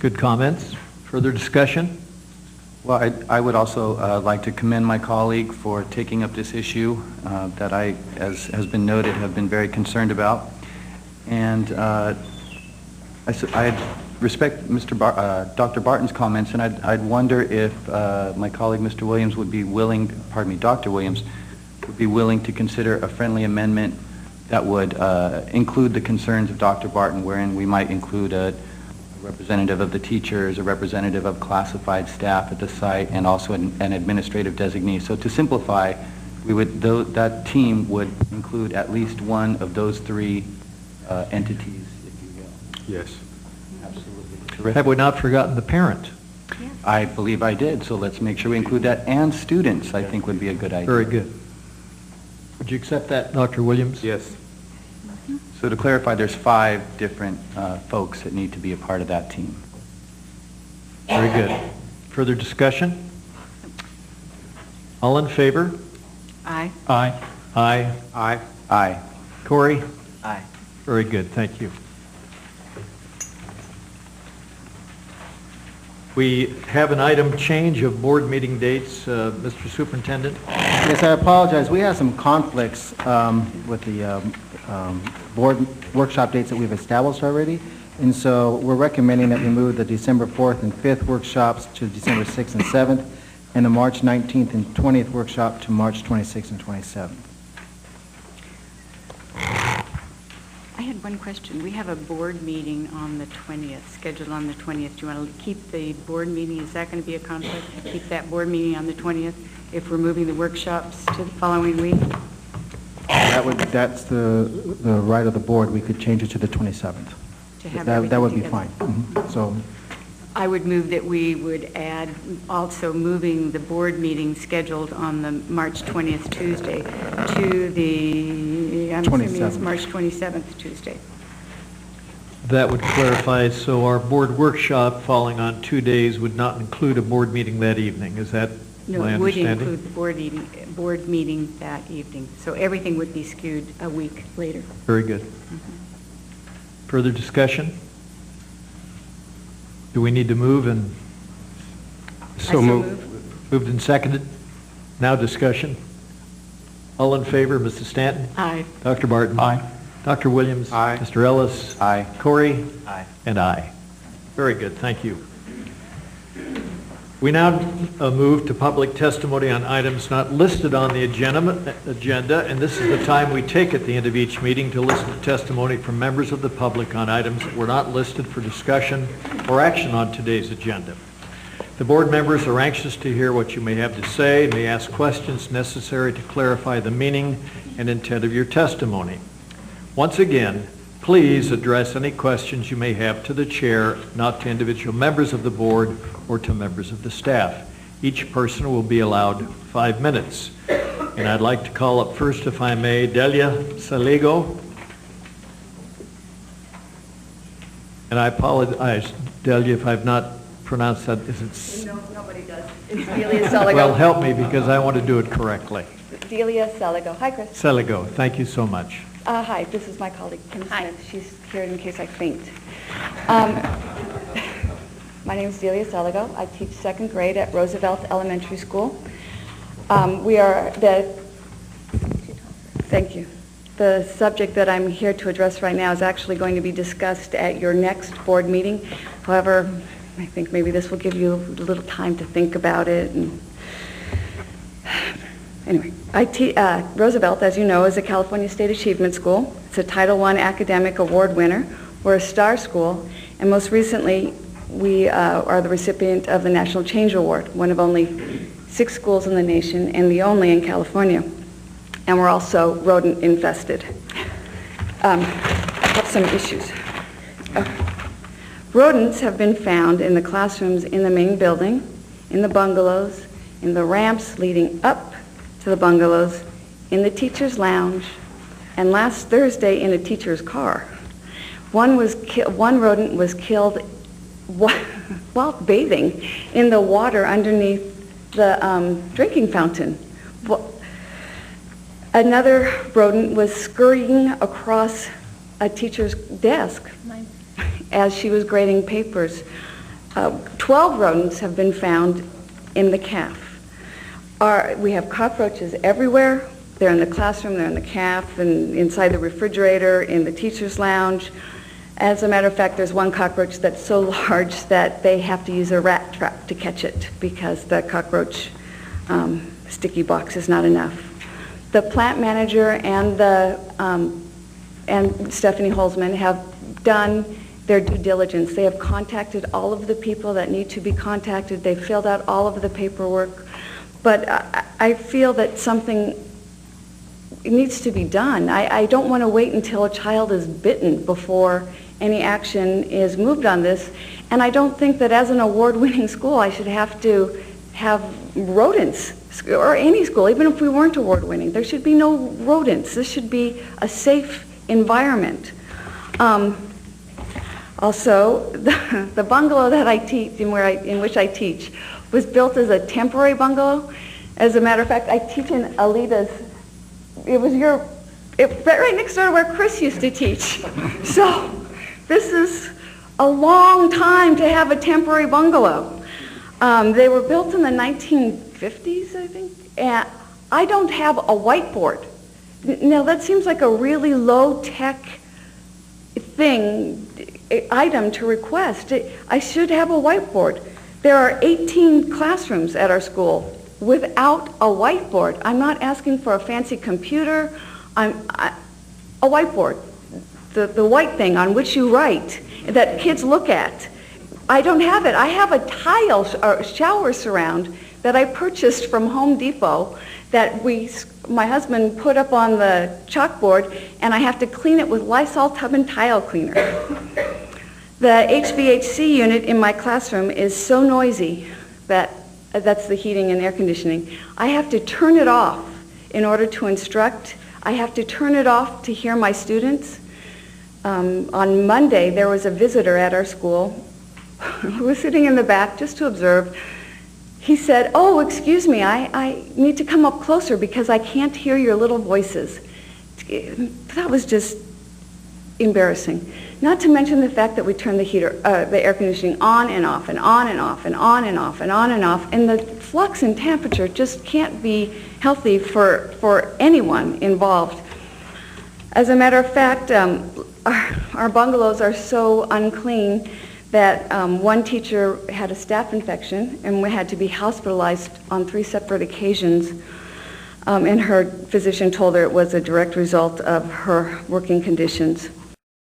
Good comments. Further discussion? Well, I would also like to commend my colleague for taking up this issue that I, as has been noted, have been very concerned about. And I respect Dr. Barton's comments, and I'd wonder if my colleague, Mr. Williams, would be willing, Dr. Williams, would be willing to consider a friendly amendment that would include the concerns of Dr. Barton, wherein we might include a representative of the teachers, a representative of classified staff at the site, and also an administrative designee. So to simplify, that team would include at least one of those three entities, if you will. Yes. Absolutely. Terrific. Have we not forgotten the parent? Yes. I believe I did, so let's make sure we include that. And students, I think, would be a good idea. Very good. Would you accept that, Dr. Williams? Yes. So to clarify, there's 5 different folks that need to be a part of that team. Very good. Further discussion? All in favor? Aye. Aye. Aye. Aye. Aye. Corey? Aye. Very good, thank you. We have an item change of board meeting dates. Mr. Superintendent? Yes, I apologize. We have some conflicts with the board workshop dates that we've established already. And so we're recommending that we move the December 4th and 5th workshops to December 6th and 7th, and the March 19th and 20th workshop to March 26th and 27th. I had one question. We have a board meeting on the 20th, scheduled on the 20th. Do you want to keep the board meeting? Is that going to be a conflict? Keep that board meeting on the 20th if we're moving the workshops to the following week? That's the right of the board. We could change it to the 27th. To have That would be everything fine. together. So, I would move that we would add also moving the board meeting scheduled on the March 20th Tuesday to the, I'm assuming it's 27th. March 27th Tuesday. That would clarify, so our board workshop falling on 2 days would not include a board meeting that evening. Is that No, my it would understanding? include the board meeting that evening. So everything would be skewed a week later. Very good. Further discussion? Do we need to move and? So moved. Moved and seconded. Now discussion. All in favor, Mrs. Stanton? Aye. Dr. Barton? Aye. Dr. Williams? Aye. Mr. Ellis? Aye. Corey? Aye. And aye. Very good, thank you. We now move to public testimony on items not listed on the agenda, and this is the time we take at the end of each meeting to listen to testimony from members of the public on items that were not listed for discussion or action on today's agenda. The board members are anxious to hear what you may have to say and may ask questions necessary to clarify the meaning and intent of your testimony. Once again, please address any questions you may have to the chair, not to individual members of the board or to members of the staff. Each person will be allowed 5 minutes. And I'd like to call up first, if I may, Delia Saligo. And I apologize, Delia, if I've not pronounced that. Is it? No, nobody does. It's Delia Seligo. Well, help me because I want to do it correctly. Delia Seligo. Hi, Chris. Saligo, thank you so much. Hi, this is my colleague, Kim Smith. She's here in case I faint. My name is Delia Seligo. I teach 2nd grade at Roosevelt Elementary School. Thank you. The subject that I'm here to address right now is actually going to be discussed at your next board meeting. However, I think maybe this will give you a little time to think about it. And anyway, Roosevelt, as you know, is a California State Achievement School. It's a Title I academic award winner. We're a star school, and most recently, we are the recipient of the National Change Award, one of only 6 schools in the nation and the only in California. And we're also rodent infested. I have some issues. Rodents have been found in the classrooms in the main building, in the bungalows, in the ramps leading up to the bungalows, in the teacher's lounge, and last Thursday in a teacher's car. One rodent was killed while bathing in the water underneath the drinking fountain. Another rodent was scurrying across a teacher's desk as she was grading papers. 12 rodents have been found in the calf. We have cockroaches everywhere. They're in the classroom, they're in the calf, and inside the refrigerator, in the teacher's lounge. As a matter of fact, there's one cockroach that's so large that they have to use a rat trap to catch it because the cockroach sticky box is not enough. The plant manager and Stephanie Holzman have done their due diligence. They have contacted all of the people that need to be contacted. They've filled out all of the paperwork. But I feel that something needs to be done. I don't want to wait until a child is bitten before any action is moved on this. And I don't think that as an award-winning school I should have to have rodents, or any school, even if we weren't award-winning. There should be no rodents. This should be a safe environment. Also, the bungalow that I teach, in which I teach, was built as a temporary bungalow. As a matter of fact, I teach in Alita's. It was right next door to where Chris used to teach. So this is a long time to have a temporary bungalow. They were built in the 1950s, I think. And I don't have a whiteboard. Now that seems like a really low-tech item to request. I should have a whiteboard. There are 18 classrooms at our school without a whiteboard. I'm not asking for a fancy computer. A whiteboard, the white thing on which you write, that kids look at. I don't have it. I have a tile shower surround that I purchased from Home Depot that my husband put up on the chalkboard, and I have to clean it with Lysol tub and tile cleaner. The HVAC unit in my classroom is so noisy that's the heating and air conditioning. I have to turn it off in order to instruct. I have to turn it off to hear my students. On Monday, there was a visitor at our school who was sitting in the back just to observe. He said, "Oh, excuse me, I need to come up closer because I can't hear your little voices." That was just embarrassing. Not to mention the fact that we turn the air conditioning on and off and on and off and on and off and on and off, and the flux in temperature just can't be healthy for anyone involved. As a matter of fact, our bungalows are so unclean that one teacher had a staph infection and had to be hospitalized on 3 separate occasions, and her physician told her it was a direct result of her working conditions.